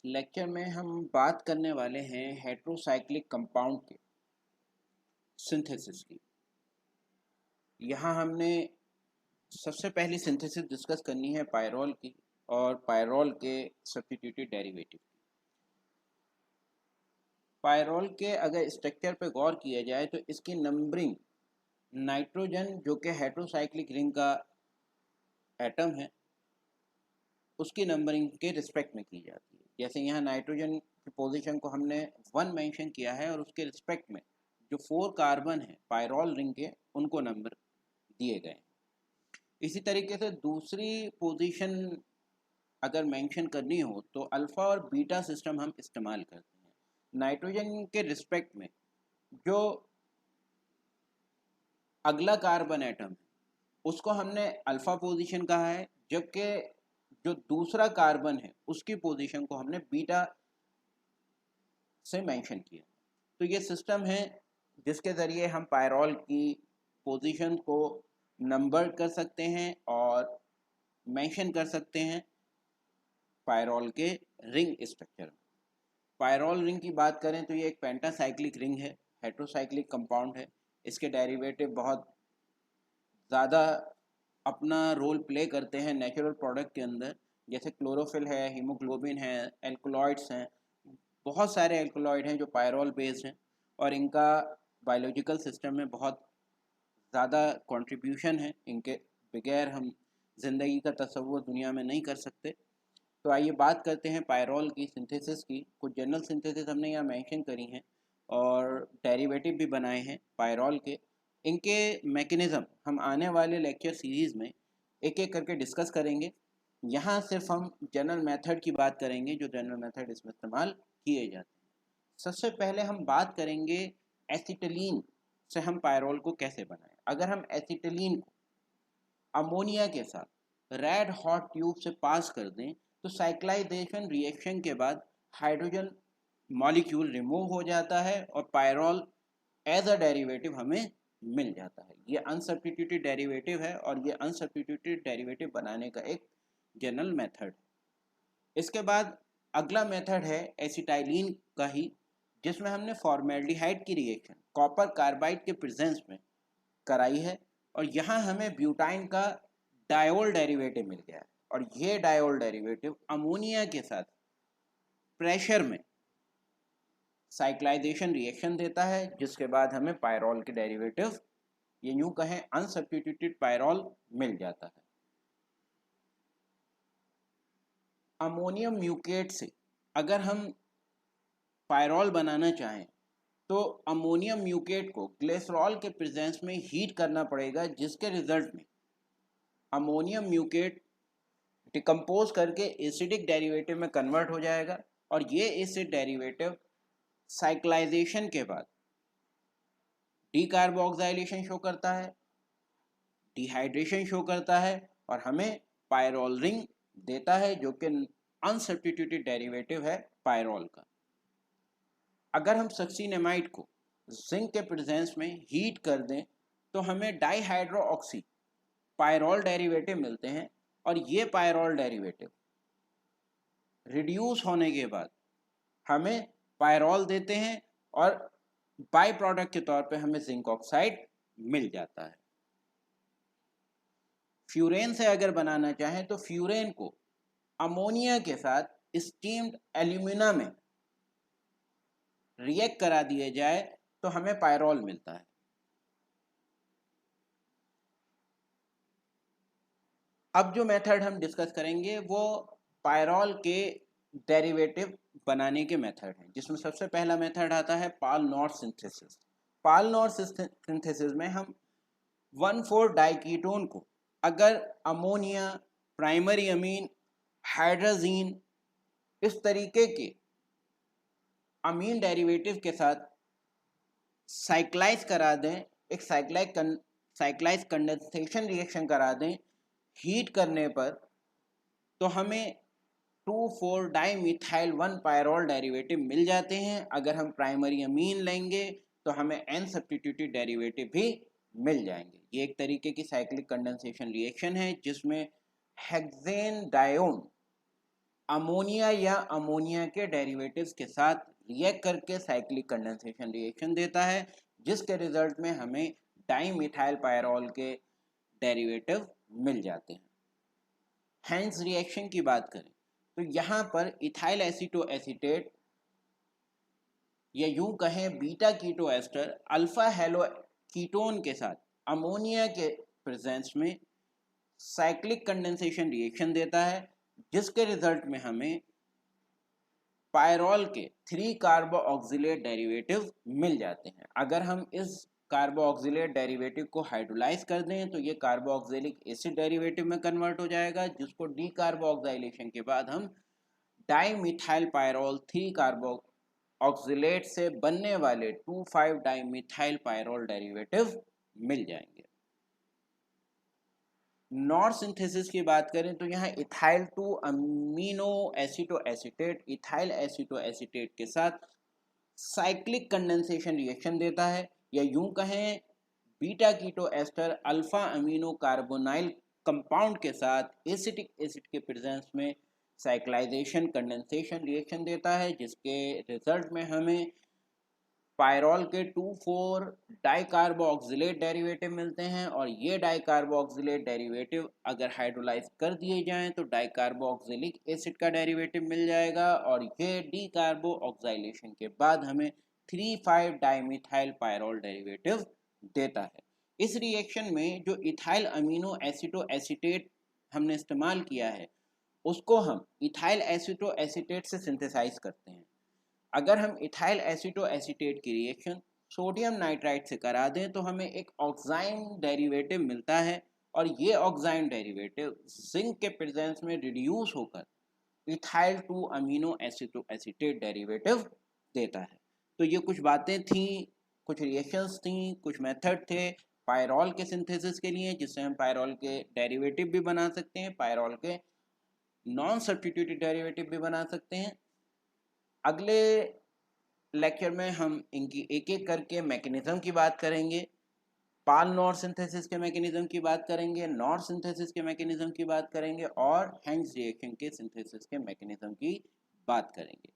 Lecture में हम बात करने वाले हैं हेट्रोसाइक्लिक कंपाउंड के सिंथेसिस की। यहाँ हमने सबसे पहली सिंथेसिस डिस्कस करनी है पायरोल की और पायरोल के सब्स्टिट्यूटेड डेरिवेटिव। पायरोल के अगर स्ट्रक्चर पे गौर किया जाए तो इसकी नंबरिंग नाइट्रोजन जो कि हेट्रोसाइक्लिक रिंग का एटम है उसकी नंबरिंग के रिस्पेक्ट में की जाती है। जैसे यहाँ नाइट्रोजन की पोजीशन को हमने 1 मेंशन किया है और उसके रिस्पेक्ट में जो 4 कार्बन है पायरोल रिंग के उनको नंबर दिए गए हैं। इसी तरीके से दूसरी पोजीशन अगर मेंशन करनी हो तो अल्फ़ा और बीटा सिस्टम हम इस्तेमाल करते हैं। नाइट्रोजन के रिस्पेक्ट में जो अगला कार्बन एटम है उसको हमने अल्फ़ा पोजीशन कहा है, जबकि जो दूसरा कार्बन है उसकी पोजीशन को हमने बीटा से मेंशन किया। तो ये सिस्टम है जिसके ज़रिए हम पायरोल की पोजीशन को नंबर कर सकते हैं और मेंशन कर सकते हैं पायरोल के रिंग स्ट्रक्चर में। पायरोल रिंग की बात करें तो ये एक पेंटासाइक्लिक रिंग है, हेट्रोसाइक्लिक कंपाउंड है। इसके डेरिवेटिव बहुत ज़्यादा अपना रोल प्ले करते हैं नेचुरल प्रोडक्ट के अंदर, जैसे क्लोरोफिल है, हीमोग्लोबिन है, एल्कोलॉइड्स हैं। बहुत सारे एल्कोलॉइड हैं जो पायरोल बेस्ड हैं और इनका बायोलॉजिकल सिस्टम में बहुत ज़्यादा कंट्रीब्यूशन है। इनके बगैर हम ज़िंदगी का तसव्वुर दुनिया में नहीं कर सकते। तो आइए बात करते हैं पायरोल की सिंथेसिस की। कुछ जनरल सिंथेसिस हमने यहाँ मेंशन करी हैं और डेरिवेटिव भी बनाए हैं पायरोल के। इनके मैकेनिज़्म हम आने वाले लेक्चर सीरीज़ में एक एक करके डिस्कस करेंगे। यहाँ सिर्फ हम जनरल मेथड की बात करेंगे जो जनरल मेथड इसमें इस्तेमाल किए जाते हैं। सबसे पहले हम बात करेंगे एसिटिलीन से हम पायरोल को कैसे बनाएं। अगर हम एसिटिलीन को अमोनिया के साथ रेड हॉट ट्यूब से पास कर दें तो साइक्लाइजेशन रिएक्शन के बाद हाइड्रोजन मॉलिक्यूल रिमूव हो जाता है और पायरोल एज अ डेरिवेटिव हमें मिल जाता है। ये अनसब्स्टिट्यूटेड डेरिवेटिव है और ये अनसब्स्टिट्यूटेड डेरिवेटिव बनाने का एक जनरल मेथड है। इसके बाद अगला मेथड है एसिटाइलिन का ही, जिसमें हमने फॉर्मेल्डिहाइड की रिएक्शन कॉपर कार्बाइड के प्रेजेंस में कराई है और यहाँ हमें ब्यूटाइन का डायोल डेरिवेटिव मिल गया है और ये डायोल डेरिवेटिव अमोनिया के साथ प्रेशर में साइक्लाइजेशन रिएक्शन देता है, जिसके बाद हमें पायरोल के डेरिवेटिव, ये यूँ कहें अनसब्स्टिट्यूटेड पायरोल, मिल जाता है। अमोनियम म्यूकेट से अगर हम पायरोल बनाना चाहें तो अमोनियम म्यूकेट को ग्लिसरॉल के प्रेजेंस में हीट करना पड़ेगा, जिसके रिजल्ट में अमोनियम म्यूकेट डिकम्पोज करके एसिडिक डेरिवेटिव में कन्वर्ट हो जाएगा और ये एसिड डेरिवेटिव साइक्लाइजेशन के बाद डीकार्बोक्सिलेशन शो करता है, डिहाइड्रेशन शो करता है और हमें पायरोल रिंग देता है जो कि अनसब्स्टिट्यूटेड डेरिवेटिव है पायरोल का। अगर हम सक्सीनेमाइड को जिंक के प्रेजेंस में हीट कर दें तो हमें डाईहाइड्रो ऑक्सी पायरोल डेरिवेटिव मिलते हैं और ये पायरोल डेरिवेटिव रिड्यूस होने के बाद हमें पायरोल देते हैं और बाई प्रोडक्ट के तौर पे हमें जिंक ऑक्साइड मिल जाता है। फ्यूरेन से अगर बनाना चाहें तो फ्यूरेन को अमोनिया के साथ स्टीम्ड एल्यूमिना में रिएक्ट करा दिया जाए तो हमें पायरोल मिलता है। अब जो मेथड हम डिस्कस करेंगे वो पायरोल के डेरिवेटिव बनाने के मेथड हैं, जिसमें सबसे पहला मेथड आता है पाल-नॉर्थ सिंथेसिस। पाल-नॉर्थ सिंथेसिस में हम 1,4 डाइकीटोन को अगर अमोनिया, प्राइमरी अमीन, हाइड्रोजीन, इस तरीके के अमीन डेरिवेटिव के साथ साइक्लाइज करा दें, एक साइक्लाइज कंडेंसेशन रिएक्शन करा दें हीट करने पर, तो हमें 2,4 डाईमिथाइल 1 पायरोल डेरिवेटिव मिल जाते हैं। अगर हम प्राइमरी अमीन लेंगे तो हमें एन सब्स्टिट्यूटेड डेरिवेटिव भी मिल जाएंगे। ये एक तरीके की साइक्लिक कंडेंसेशन रिएक्शन है जिसमें हेक्सेन डायोन अमोनिया या अमोनिया के डेरिवेटिव्स के साथ रिएक्ट करके साइक्लिक कंडेंसेशन रिएक्शन देता है, जिसके रिजल्ट में हमें डाइमिथाइल पायरॉल के डेरिवेटिव मिल जाते हैं। हैंस रिएक्शन की बात करें तो यहाँ पर इथाइल एसीटो एसीटेट या यूं कहें beta keto ester alpha halo ketone के साथ अमोनिया के प्रेजेंस में साइक्लिक कंडेंसेशन रिएक्शन देता है, जिसके रिजल्ट में हमें पायरॉल के 3 कार्बो ऑक्सिलेट डेरिवेटिव मिल जाते हैं। अगर हम इस कार्बो ऑक्सिलेट डेरिवेटिव को हाइड्रोलाइज कर दें तो ये कार्बो ऑक्सिलिक एसिड डेरिवेटिव में कन्वर्ट हो जाएगा, जिसको डी कार्बो ऑक्साइलेशन के बाद हम डाइमिथाइल पायरॉल 3 कार्बो ऑक्सिलेट से बनने वाले 2,5 डाइमिथाइल पायरॉल डेरिवेटिव मिल जाएंगे। नॉर सिंथेसिस की बात करें तो यहाँ ethyl to amino एसिटो acetate ethyl एसिटो acetate के साथ साइक्लिक कंडेंसेशन रिएक्शन देता है, या यूं कहें beta keto ester alpha amino carbonyl compound के साथ एसिटिक एसिड के प्रेजेंस में साइक्लाइजेशन कंडेंसेशन रिएक्शन देता है, जिसके रिजल्ट में हमें पायरॉल के 2,4 डाइकार्बोक्सिलेट डेरिवेटिव मिलते हैं, और ये डाइकार्बोक्सिलेट डेरिवेटिव अगर हाइड्रोलाइज कर दिए जाएं तो डाइकार्बोक्सिलिक एसिड का डेरिवेटिव मिल जाएगा, और ये डी कार्बो ऑक्साइलेशन के बाद हमें 3,5 डाइमिथाइल पायरॉल डेरिवेटिव देता है। इस रिएक्शन में जो इथाइल अमीनो एसिटो एसीटेट हमने इस्तेमाल किया है उसको हम इथाइल एसिटो एसीटेट से सिंथेसाइज करते हैं। अगर हम इथाइल एसिटो एसीटेट की रिएक्शन सोडियम नाइट्राइट से करा दें तो हमें एक ऑक्साइन डेरिवेटिव मिलता है, और ये ऑक्साइन डेरिवेटिव जिंक के प्रेजेंस में रिड्यूस होकर ethyl to amino एसिटो acetate derivative देता है। तो ये कुछ बातें थी, कुछ रिएक्शंस थी, कुछ मेथड थे पायरॉल के सिंथेसिस के लिए, जिससे हम पायरॉल के डेरिवेटिव भी बना सकते हैं, पायरॉल के नॉन सब्स्टिट्यूटेड डेरिवेटिव भी बना सकते हैं। अगले लेक्चर में हम इनकी एक एक करके मैकेनिज्म की बात करेंगे, पाल नॉर सिंथेसिस के मैकेनिज्म की बात करेंगे, नॉर सिंथेसिस के मैकेनिज्म की बात करेंगे, और हैंस रिएक्शन के सिंथेसिस के मैकेनिज्म की बात करेंगे।